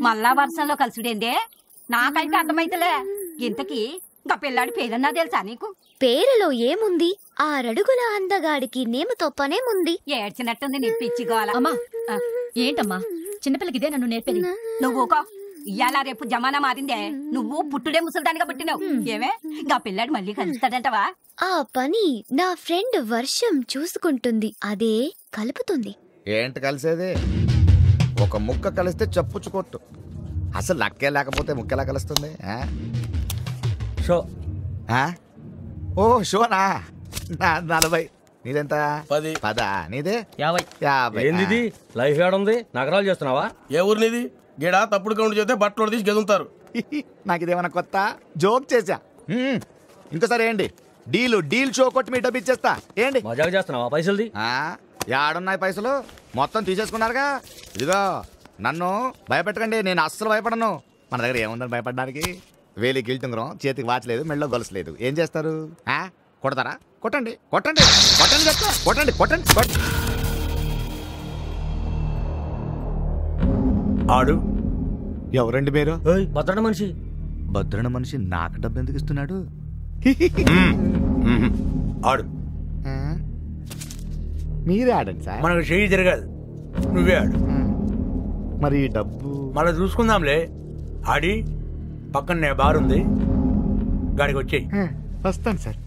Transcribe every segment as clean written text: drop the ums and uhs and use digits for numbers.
మళ్ళా వర్షంలో కలుసుడేందే నాకైతే అర్థమైతలే. ఇంతకీ ఇంకా పిల్లాడి పేరన్నా తెలుసా నీకు? పేరులో ఏముంది? 6 అడుగుల అందగాడికి నేమతో పనేముంది? ఏడ్చినట్టుంది నీ పిచ్చిగోల. అమ్మా ఏంటమ్మా చిన్నపిల్లకి ఇదే నన్ను నేర్పేది. నువ్వు ఇయ్యాల రేపు జమానా మారిందే. నువ్వు పుట్టుడే ముసలిదానిగా పుట్టినావు. ఏమే ఇంకా పిల్లాడు మళ్ళీ కలుస్తాడంటవా? ఆ పని నా ఫ్రెండ్ వర్షం చూసుకుంటుంది. అదే కలుపుతుంది. ఏంటి కలిసేది? ఒక ముక్క కలిస్తే చప్పుచ్చుకొట్టు. అసలు లక్కే లేకపోతే ముక్కెలా కలుస్తుంది? షో. ఓ షోనా? 40. నీదెంత? 10. 10. నీదే 50. ఏంది లైఫ్ ఏడుంది? నగరాలు చేస్తున్నావా? ఏ ఊరు నీది? గేడా తప్పుడు కౌంట్ చేస్తే బట్టలు తీసి గెదులుతారు. నాకు ఇదేమన్నా కొత్త జోక్ చేశా. ఇంకోసారి ఏంటి డీల్ షో కొట్టి మీ డబ్బు ఇచ్చేస్తా. ఏంటి మజాక్ చేస్తున్నావా? పైసలుది యాడున్నాయి పైసలు? మొత్తం తీసేసుకున్నారుగా. ఇదిగో నన్ను భయపెట్టకండి, నేను అస్సలు భయపడను. మన దగ్గర ఏముందని భయపడడానికి? వేలి గిల్టుంగరం, చేతికి వాచ్ లేదు, మెళ్ళో గొలుసు లేదు. ఏం చేస్తారు? కొడతారా? కొట్టండి కొట్టండి కొట్టండి కొట్టండి కొట్టండి కొట్టండి. ఆడు ఎవరండి మీరు? భద్రణ మనిషి. భద్రణ మనిషి నాకు డబ్బు ఎందుకు ఇస్తున్నాడు? ఆడు మీరే ఆడండి సార్. మనకు చెయ్యి తిరగదు, నువ్వే ఆడు. మరి డబ్బు మళ్ళీ చూసుకుందాంలే. ఆడి పక్కనే బార్ ఉంది, గాడికి వచ్చేయి. వస్తాను సార్.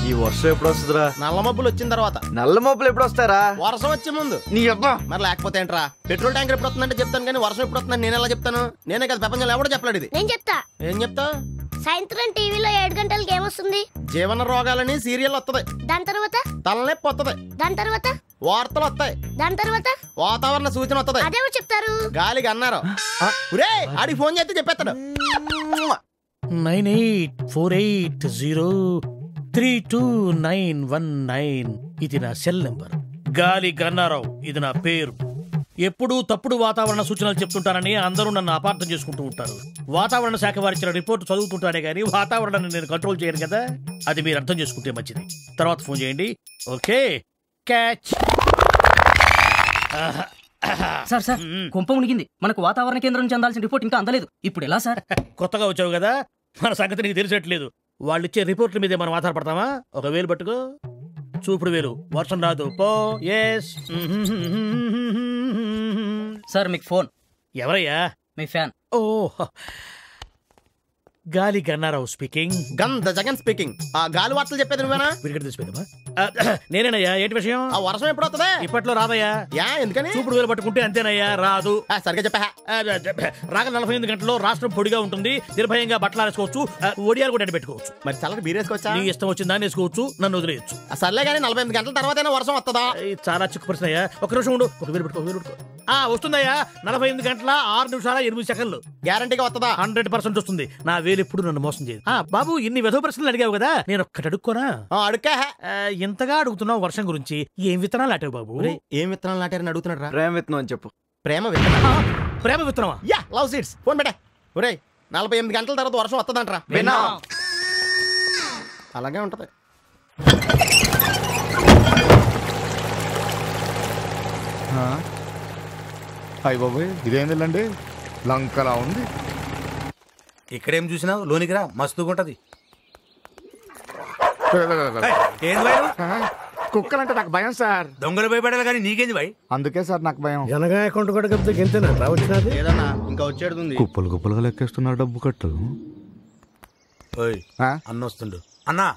ఈ వర్షం ఎప్పుడు వస్తుందిరా? నల్ల మబ్బులు వచ్చిన తర్వాత. నల్ల మబ్బులు ఎప్పుడు వస్తారా? వర్షం వచ్చే ముందు. నీ అబ్బా మరి లేకపోతే ఏంట్రా? పెట్రోల్ ట్యాంకర్ ఎప్పుడు వస్తుందంటే చెప్తాను, కానీ వర్షం ఎప్పుడు వస్తుందని నేను ఎలా చెప్తాను? నేనే కదా ప్రపంచంలో ఎవడో చెప్పలేడు ఇది. నేను చెప్తా. ఏం చెప్తా? సాయంత్రం టీవీలో 7 గంటలకి ఏమొస్తుంది? జీవన రోగాలని సీరియల్ వస్తుంది. దాని తర్వాత తలనొప్పి వస్తుంది. దాని తర్వాత వార్తలు వస్తాయి. దాని తర్వాత వాతావరణ సూచన వస్తుంది. అదేమో చెప్తారు. గాలికి అన్నారు. ఆడికి ఫోన్ చేస్తే చెప్పేస్తాడు. 9848032919 ఇది నా సెల్ నెంబర్. గాలి గన్నారావు ఇది నా పేరు. ఎప్పుడూ తప్పుడు వాతావరణ సూచనలు చెప్తుంటానని అందరూ నన్ను అపార్థం చేసుకుంటూ ఉంటారు. వాతావరణ శాఖ వారిచ్చిన రిపోర్ట్ చదువుతుంటానే గానీ వాతావరణాన్ని నేను కంట్రోల్ చేయను కదా. అది మీరు అర్థం చేసుకుంటే మంచిది. తర్వాత ఫోన్ చేయండి. Okay catch. సార్ సార్ కుంప మునిగింది. మనకు వాతావరణ కేంద్రం నుంచి అందాల్సిన రిపోర్ట్ ఇంకా అందలేదు. ఇప్పుడు ఎలా సార్? కొత్తగా వచ్చావు కదా, మన సంగతి నీకు తెలిసేట్లేదు. వాళ్ళు ఇచ్చే రిపోర్ట్ల మీదే మనం ఆధారపడతామా? 1,000 పట్టుకో, చూపుడు వేలు. వర్షం రాదు పో. ఎస్ సార్ మీకు ఫోన్. ఎవరయ్యా? మీ ఫ్యాన్. ఓ గాలి గన్నారావు స్పీకింగ్. గంధ జగన్ స్పీకింగ్. ఆ గాలి వార్తలు చెప్పేది నువ్వేనా? విరిగడ తీసిపోయిందమ్మా. నేనేనయ్యా. ఏంటి విషయం? ఆ వర్షం ఎప్పుడు వస్తుంది? ఇప్పట్లో రాదయ్యా. ఎందుకని? చూపుడు వేలు పట్టుకుంటే అంతేనయ్యా, రాదు. సరిగా చెప్పా. రాగ 48 గంటల్లో రాష్ట్రం పొడిగా ఉంటుంది. నిర్భయంగా బట్టలు వేసుకోవచ్చు, ఒడియాలు కూడా పెట్టుకోవచ్చు. మరి చల్లటి బీరేసుకోవచ్చా? నీ ఇష్టం వచ్చింది దాన్ని వేసుకోవచ్చు, నన్ను వదిలేయచ్చు. సర్లే కానీ 48 గంటల తర్వాత వర్షం వస్తుందా? చాలా చిక్కు ప్రశ్న అయ్యా. ఒక నిమిషం ఉండు. 1,000 పెట్టుకో. వస్తుందయ్యా. 48 గంటల 6 నిమిషాల 8 సెకండ్లు. గ్యారంటీగా వస్తుందా? 100% వస్తుంది. నా వేలు ఎప్పుడు నన్ను మోసం చేయదు. బాబు ఇన్ని వెధవ ప్రశ్నలు అడిగావు కదా, నేను ఒక్కటి అడుక్కోనా? అడుక్కా. ఇంతగా అడుగుతున్నావు వర్షం గురించి. ఏం విత్తనాలు నాటావు బాబు? ఏం విత్తనాలు నాటారని అడుగుతున్నాడు రా. ప్రేమ విత్తనం అని చెప్పు. ప్రేమ విత్తనం. ప్రేమ విత్తనమా? Yeah, love seeds. ఫోన్ పెట్టా. ఒరే 48 గంటల తర్వాత వర్షం వస్తుందంటరా. అలాగే ఉంటది. అయ్య బాబోయ్, ఇదేందండి లంకలా ఉంది. ఇక్కడేం చూసినావు? లోనికి రా, మస్తుగుంటది. కుక్కలంటే నాకు భయం సార్. దొంగలు భయపడాలి కానీ నీకేంది భయ్? అందుకే సార్ నాకు భయం. జనగా అకౌంట్ కూడా కప్పితే గెంతేనా వచ్చినది? ఏదన్నా ఇంకా వచ్చేది. కుప్పలు కుప్పలుగా లెక్కేస్తున్నారు డబ్బు కట్టు. అన్న వస్తుండు. అన్నా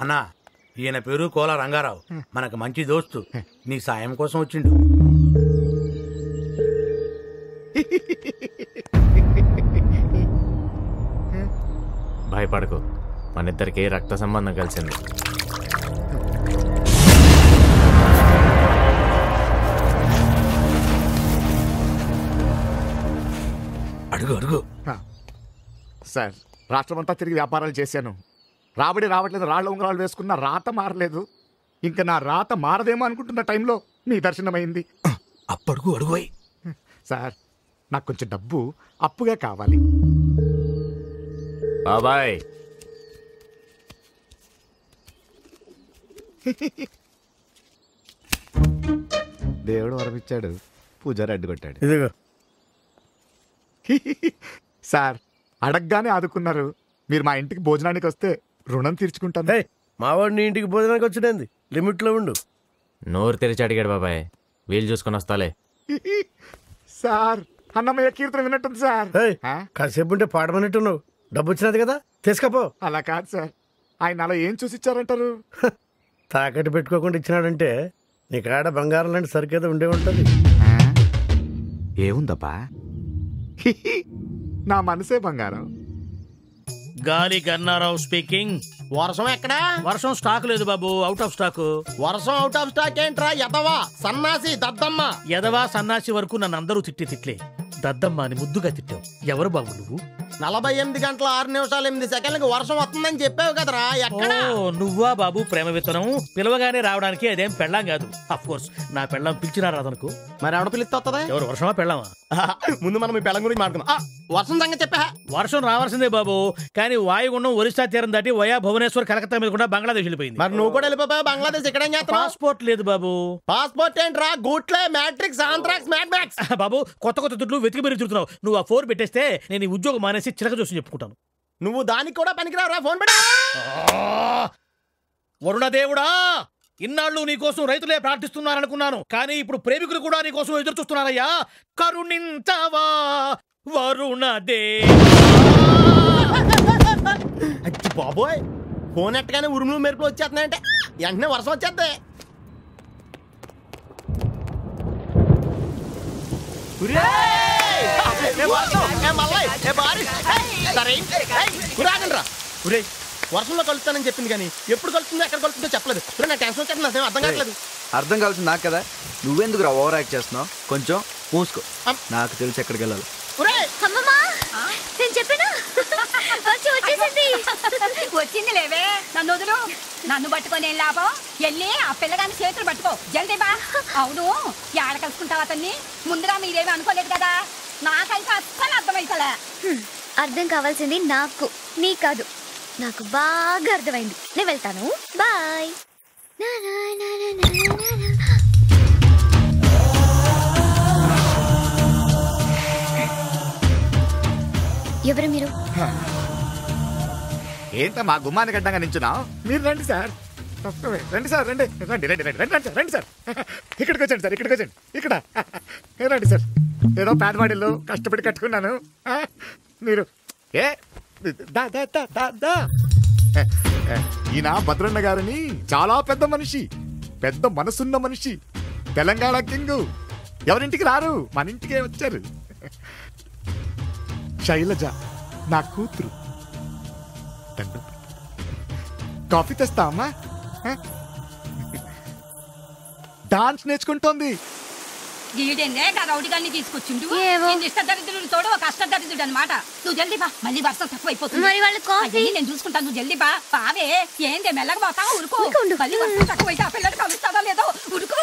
అన్నా, ఈయన పేరు కోల రంగారావు, మనకు మంచి దోస్తు. నీ సాయం కోసం వచ్చిండు. భయపడకు, మన ఇద్దరికి రక్త సంబంధం కలిసింది. అడుగు అడుగు. సార్, రాష్ట్రమంతా తిరిగి వ్యాపారాలు చేశాను. రాబడి రావట్లేదు. రాళ్ళ ఉంగరాలు వేసుకున్న రాత మారలేదు. ఇంకా నా రాత మారదేమో అనుకుంటున్న టైంలో మీ దర్శనమైంది. అప్పడుగు అడుగు. సార్, నాకు కొంచెం డబ్బు అప్పుగా కావాలి. బాబాయ్ దేవుడు వరమిచ్చాడు, పూజారి అడ్డుకొట్టాడు. ఇదిగో సార్ అడగగానే ఆదుకున్నారు. మీరు మా ఇంటికి భోజనానికి వస్తే రుణం తీర్చుకుంటాను. మావాడు నీ ఇంటికి భోజనానికి వచ్చింది, లిమిట్ లో ఉండు. నోరు తెరిచి అడిగాడు బాబాయ్, వీలు చూసుకొని వస్తాలే. సార్ అన్నమయ్య కీర్తన విన్నట్టుంది సార్. కాసేపు ఉంటే పాడమన్నట్టున్నావు. డబ్బు వచ్చినది కదా, తీసుకపో. అలా కాదు సార్, ఆయన అలా ఏం చూసి ఇచ్చారంటారు? తాకట్టు పెట్టుకోకుండా ఇచ్చినాడంటే నీ కాడ బంగారం లాంటి సరికేదో ఉండే ఉంటది. ఏముందబ్బా? నా మనసే బంగారం. గాలి గన్నారావు స్పీకింగ్. వర్షం ఎక్కడా? వర్షం స్టాక్ లేదు బాబు, అవుట్ ఆఫ్ స్టాక్. వర్షం అవుట్ ఆఫ్ స్టాక్ ఏంట్రా? ఎదవా సన్నాసి దద్దమ్మ. ఎదవా సన్నాసి వరకు నన్ను అందరూ తిట్లే. దద్దమ్మ అని ముద్దుగా తిట్టావు. ఎవరు బాబు నువ్వు? 48 గంటల 6 నిమిషాలు 8 సెకండ్లకు వర్షం వస్తుందని చెప్పావు కదరా. ఎక్కడ? నువ్వా బాబు ప్రేమ విత్తనం? పిలవగానే రావడానికి అదేం పెళ్ళాం కాదు. అఫ్ కోర్స్ నా పెళ్ళాం పిలిచినా రాదనుకో. మరి ఎవడ పిలిస్తే వస్తుందా? ఎవరు, వర్షమా పెళ్ళామా? ముందు మనం ఈ పెళ్ళం గురించి మాట్లాడుకుందాం. వర్షం సంగతి చెప్పా. వర్షం రావాల్సిందే బాబు, కానీ వాయుగుండం ఒరిస్సా తీరం దాటి వయా భువనేశ్వర్ కలకత్తా మీద కూడా బంగ్లాదేశ్ వెళ్ళిపోయింది. మరి నువ్వు కూడా వెళ్ళిపోయావు బంగ్లాదేశ్. ఇక్కడ ఏం చేస్తావు? పాస్పోర్ట్ లేదు బాబు. పాస్పోర్ట్ ఏంట్రా? గూట్లే, మ్యాట్రిక్స్, ఆంథ్రాక్స్, మ్యాడ్ మ్యాక్స్. బాబు కొత్త దుడ్లు వెతికి మరీ తిరుగుతున్నావు. నువ్వు ఆ 4 పెట్టేస్తే నేను ఈ ఉద్యోగం మానేసి చిలక చూసి చెప్పుకుంటాను. నువ్వు దానికి కూడా పనికిరావురా. ఫోన్ పెట్టా. వరుణదేవుడా, ఇన్నాళ్ళు నీకోసం రైతులే ప్రార్థిస్తున్నారనుకున్నాను, కానీ ఇప్పుడు ప్రేమికులు కూడా నీకోసం ఎదురు చూస్తున్నారయ్యా. కరుణించవా వరుణదేవా. అచ్చి బాబోయ్, ఫోన్ ఎట్టగానే ఉరుములు మెరుపులు వచ్చేస్తున్నాయంటే వెంటనే వర్షం వచ్చేద్దే. వర్షంలో కలుస్తానని చెప్పింది కానీ ఎప్పుడు కలుస్తుందో ఎక్కడ కలుస్తుందో చెప్పలేదు. నా టెన్షన్ వచ్చేది, నాకేం అర్థం కావట్లేదు. అర్థం కావాల్సింది నాకు కదా, నువ్వెందుకు ఓవర్ యాక్ట్ చేస్తున్నావు? కొంచెం మూసుకో, నాకు తెలిసి ఎక్కడికి వెళ్ళాలి. వచ్చింది లేవే, నన్ను వదులు. నన్ను పట్టుకొని ఏం లాభం? వెళ్ళి ఆ పిల్లగాని చేతులు పట్టుకో, జల్దీ బా. అవును, ఏడ కలుసుకుంటావు అతన్ని? ముందుగా మీరేమీ అనుకోలేదు కదా. నాకైతే అస్సలు అర్థమైతలే. అర్థం కావాల్సింది నాకు, నీ కాదు. నాకు బాగా అర్థమైంది. నేను వెళ్తాను, బాయ్. ఎవరు మీరు? ఏంట మా గుమ్మాన్ని గడ్డంగా నించున్నావు? మీరు రండి సార్, రండి సార్, రండి రండి రండి రండి రండి రండి సార్. ఇక్కడికి వచ్చండి సార్, ఇక్కడికి వచ్చండి. ఇక్కడ రండి సార్. ఏదో పేదవాడిలో కష్టపడి కట్టుకున్నాను. మీరు ఈయన భద్రన్న గారిని చాలా పెద్ద మనిషి, పెద్ద మనసున్న మనిషి, తెలంగాణ కింగు. ఎవరింటికి రారు, మన ఇంటికే వచ్చారు. శైలజ నా కూతురు. కాఫీ తెస్తా అమ్మా. డాన్స్ నేర్చుకుంటోంది. గీడేందే రౌడి గారిని తీసుకొచ్చిండు. ఇష్టదరిద్రుడు తోడు ఒక అష్టదరిద్రుడు అనమాట. నువ్వు జల్దీ బా, మళ్ళీ వర్షం తక్కువైపోతుంది. నేను చూసుకుంటాను, నువ్వు జల్దీ బా. బావే ఏందే మెల్లగా పోతావు? ఉరుకు. మళ్ళీ వర్షం తక్కువైతే ఆ పిల్లడు కలుస్తావా లేదో, ఉరుకు.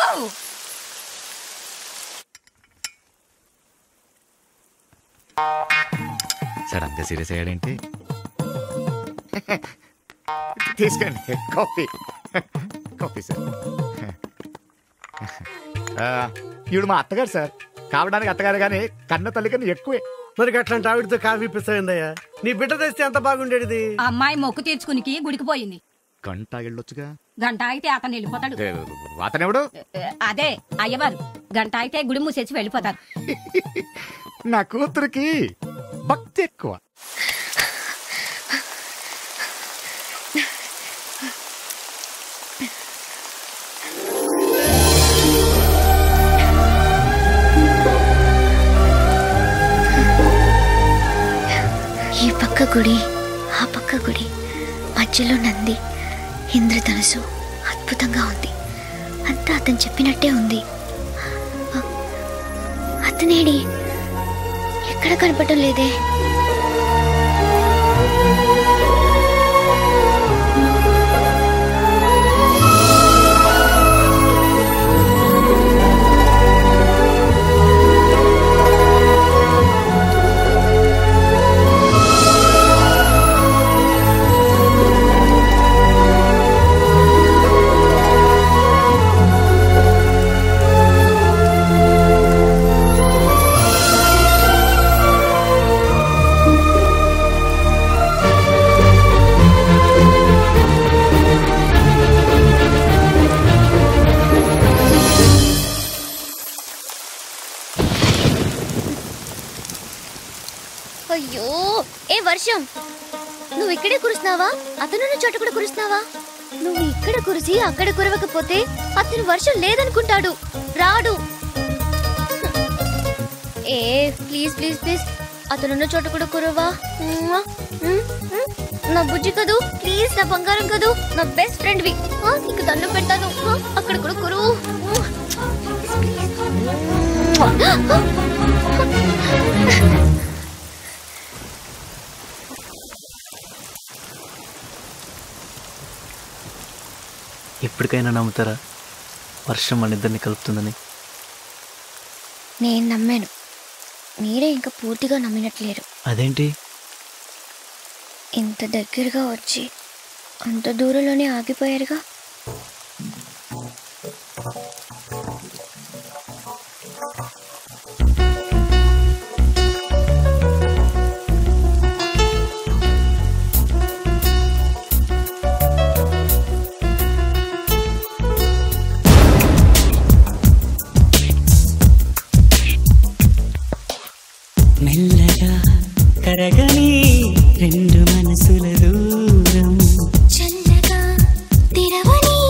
సడన్ గా సీరియస్ అయ్యాడేంటి? తీసుకోండి కాఫీ. Coffee sir. ఈవిడ మా అత్తగారు సార్. కావడానికి అత్తగారు కానీ కన్న తల్లి కన్నా ఎక్కువే. మరి అట్లాంటి ఆవిడతో కాఫీ పిస్తాయిందయ్యా. నీ బిడ్డ తెస్తే ఎంత బాగుండేది. అమ్మాయి మొక్కు తీర్చుకునికి గుడికి పోయింది. గంట వెళ్ళొచ్చుగా. గంట అయితే అతను వెళ్ళిపోతాడు. అతనెవడు? అదే అయ్యవారు. గంట అయితే గుడి మూసేసి వెళ్ళిపోతారు. నా కూతురికి భక్తి ఎక్కువ. ఈ పక్క గుడి, ఆ పక్క గుడి, మధ్యలో నంది, ఇంద్రధనుసు. అద్భుతంగా ఉంది. అంతా అతను చెప్పినట్టే ఉంది. అతనేడి ఎక్కడ కనపడటం లేదే. ఏ వర్షం, నువ్వు ఇక్కడే కురుస్తున్నావా? అతనున్న చోట కూడా కురుస్తున్నావా? నువ్వు ఇక్కడ కురిసి అక్కడ కురవకపోతే అతను వర్షం లేదనుకుంటాడు, రాడు. ఏ ప్లీజ్ ప్లీజ్ ప్లీజ్, అతనున్న చోట కూడా కురవా. నా బుజ్జి కదూ, ప్లీజ్, నా బంగారం కదూ, నా బెస్ట్ ఫ్రెండ్వి, నీకు దండం పెడతాను. అక్కడ కూడా కురువు. ఎప్పటికైనా నమ్ముతారా వర్షం మన ఇద్దరిని కలుపుతుందని? నేను నమ్మాను, మీరే ఇంకా పూర్తిగా నమ్మినట్లేరు. అదేంటి? ఇంత దగ్గరగా వచ్చి అంత దూరంలోనే ఆగిపోయారుగా. మెల్లగా కరగని రెండు మనసుల దూరం, చల్లగా తెరవని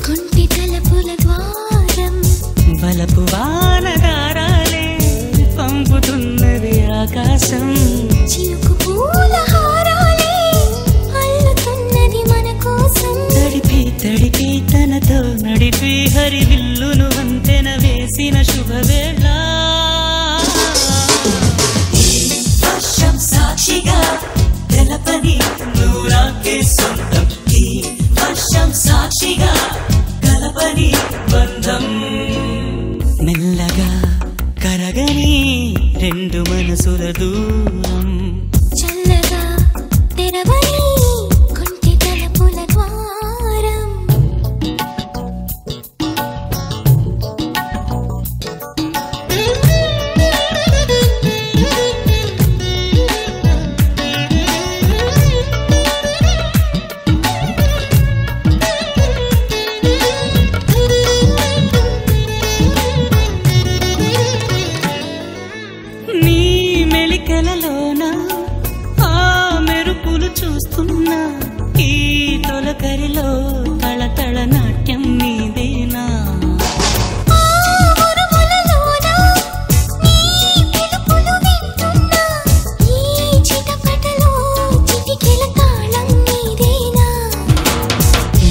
కుంటి తలుపుల ద్వారం, వలపు వానదారాలే పంపుతున్నది ఆకాశం, చిలుకు పూల హారాలే అల్లుతున్నది మన కోసం. తడిపి తడిపి తనతో నడిపి హరివిల్లును వంతెన వేసిన శుభవేళ, సాక్షిగా తెలపని నువ్వు నాకే సొంతం, ఈ వర్షం సాక్షిగా కలపని బంధం. మెల్లగా కరగని రెండు మనసుల దూరం, చల్లగా తెరవని కుంటి తలుపుల ద్వారం. నీ మెలికలలోన ఆ మెరుపులు చూస్తున్నా, ఈ తొలకరిలో తళతళ నాట్యం నీదేనా?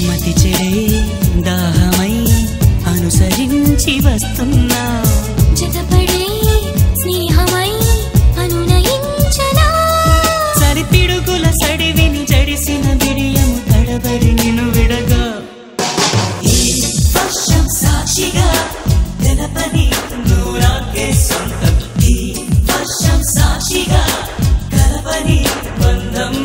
మతి చెడే దాహమై అనుసరించి వస్తున్నా, జతపడే స్నేహమై అనునయించనా, సరిపిడుగుల సడివిని జడిసిన బిడియము తడబడి నిన్ను విడగా, ఈ వర్షం సాక్షిగా తెలపని నువ్వు నాకే సొంతం, ఈ వర్షం సాక్షిగా కలపని బంధం.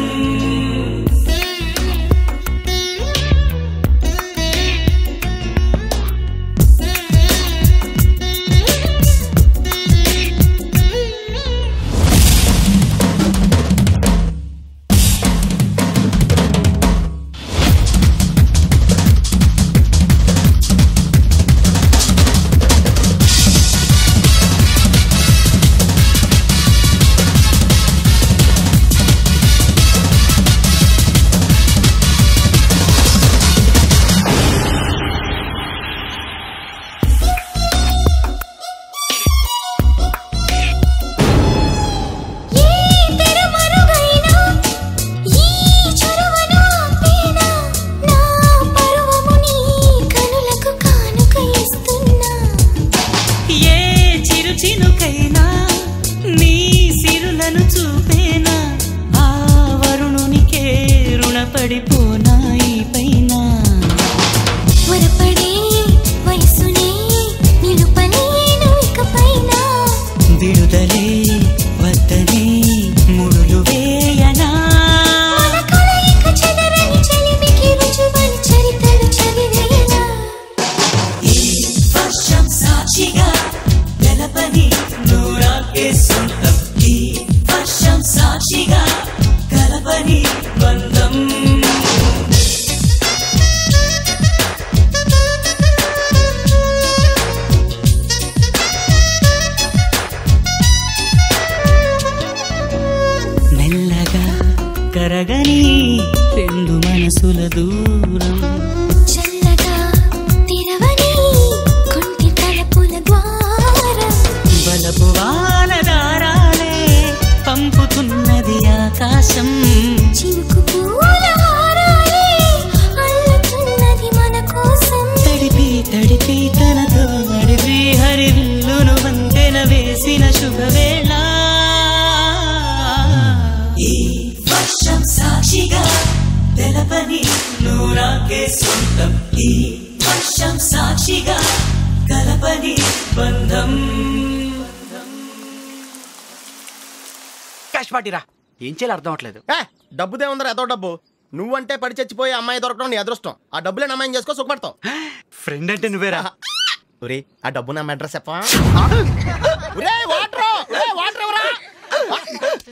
చినుకైనా నీ సిరులను చూపేనా, ఆ వరుణునికే రుణపడిపోనా ఈ పైన. వరపడే వయసునే నిలుపలేను ఇకపైన, విడుదలే వద్దనే ముడులు వేయనా, మన కలయిక చెదరని చెలిమికి రుజువని చరితలు చదివేనా. ఈ వర్షం సాక్షిగా తెలపని నువ్వు నాకే సొంతం, ఈ వర్షం సాక్షిగా కలపని బంధం. కరగని రెండు మనసుల దూరం చల్లగా తెరవని కొంటి తలుపుల ద్వారం బలపు వాన దారాలే పంపుతున్నది ఆకాశం చినుకు పూల హారాలే అల్లుతున్నది మన కోసం తడిపి తడిపి తనతో నడిపి హరివిల్లును వంతెన వేసిన శుభవేళ ఈ వర్షం సాక్షిగా తెలపని నువ్వు నాకే సొంతం ఈ వర్షం సాక్షిగా కలపని బంధం క్యాష్ పార్టీరా ఏం చేయాలి అర్థం అవట్లేదు. డబ్బుదే ఉందరా ఏదో డబ్బు. నువ్వంటే పడి చచ్చిపోయి అమ్మాయి దొరకడం నీ అదృష్టం. ఆ డబ్బులే అమ్మాయిని చేసుకో సుఖపడతావు. ఫ్రెండ్ అంటే నువ్వేరా. ఒరే ఆ డబ్బు నా అడ్రస్ చెప్పా.